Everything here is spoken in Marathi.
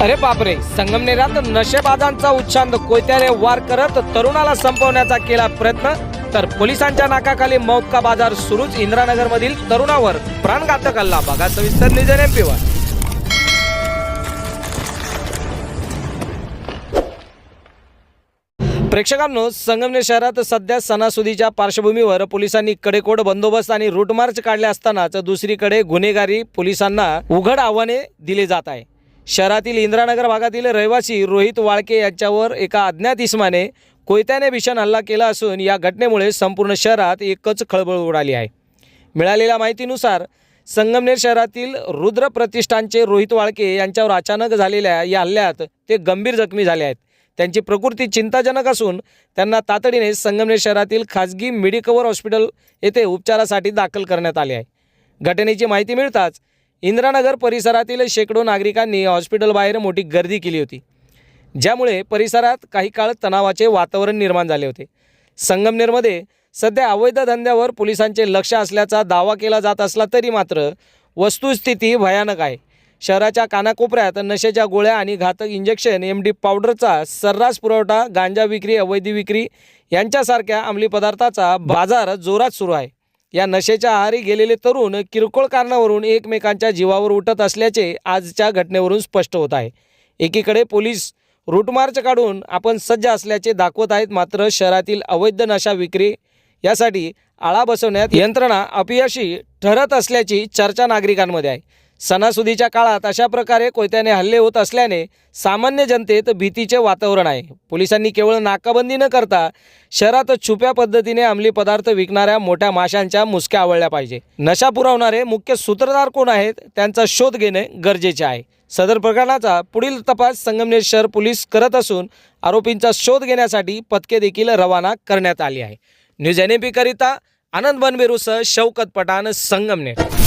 अरे बापरे, संगमनेरात नशेबाजांचा उच्छाद, कोयत्याने वार करत तरुणाला संपवण्याचा केला प्रयत्न, तर पोलिसांच्या नाकाखाली मौत का बाजार सुरूच. इंदिरानगर मधील तरुणावर प्राणघातक हल्ला. बघा सविस्तर न्यूज एनएमपीवर. प्रेक्षकांनो, संगमनेर शहरात सध्या सणासुदीच्या पार्श्वभूमीवर पोलिसांनी कडेकोट बंदोबस्त आणि रूट मार्च काढले असतानाच दुसरीकडे गुन्हेगारी पोलिसांना उघड आव्हाने दिले जात आहे. शहरातील इंदिरानगर भागातील रहिवासी रोहित वाळके यांच्यावर एका अज्ञात इसमाने कोयत्याने भीषण हल्ला केला असून या घटनेमुळे संपूर्ण शहरात एकच खळबळ उडाली आहे. मिळालेल्या माहितीनुसार संगमनेर शहरातील रुद्र प्रतिष्ठानचे रोहित वाळके यांच्यावर अचानक झालेल्या या हल्ल्यात ते गंभीर जखमी झाले आहेत. त्यांची प्रकृती चिंताजनक असून त्यांना तातडीने संगमनेर शहरातील खाजगी मेडिकवर हॉस्पिटल येथे उपचारासाठी दाखल करण्यात आले आहे. घटनेची माहिती मिळताच इंदिरानगर परिसरातील शेकडो नागरिकांनी हॉस्पिटल बाहेर मोठी गर्दी केली होती, ज्यामुळे परिसरात काही काळ तणावाचे वातावरण निर्माण झाले होते. संगमनेरमध्ये सध्या अवैध धंद्यावर पोलिसांचे लक्ष असल्याचा दावा केला जात असला तरी मात्र वस्तुस्थिती भयानक आहे. शहराच्या कानाकोपऱ्यात नशेच्या गोळ्या आणि घातक इंजेक्शन, MD पावडरचा सर्रास पुरवठा, गांजा विक्री, अवैध विक्री यांच्यासारख्या अंमली पदार्थाचा बाजार जोरात सुरू आहे. या नशेच्या आहारी गेलेले तरुण किरकोळ कारणावरून एकमेकांच्या जीवावर उठत असल्याचे आजच्या घटनेवरून स्पष्ट होत आहे. एकीकडे पोलीस रूट मार्च काढून आपण सज्ज असल्याचे दाखवत आहेत, मात्र शहरातील अवैध नशा विक्री यासाठी आळा बसवण्यात यंत्रणा अपयशी ठरत असल्याची चर्चा नागरिकांमध्ये आहे. सणासुदीच्या काळात अशा प्रकारे कोयत्याने हल्ले होत असल्याने सामान्य जनतेत भीतीचे वातावरण आहे. पोलिसांनी केवळ नाकाबंदी न करता शहरात छुप्या पद्धतीने अंमली पदार्थ विकणाऱ्या मोठ्या माशांच्या मुसक्या आवळल्या पाहिजे. नशा पुरवणारे मुख्य सूत्रधार कोण आहेत त्यांचा शोध घेणे गरजेचे आहे. सदर प्रकरणाचा पुढील तपास संगमनेर शहर पोलीस करत असून आरोपींचा शोध घेण्यासाठी पथके देखील रवाना करण्यात आली आहे. न्यूज NMP करिता आनंद बनबेरूसह शौकत पठाण, संगमनेर.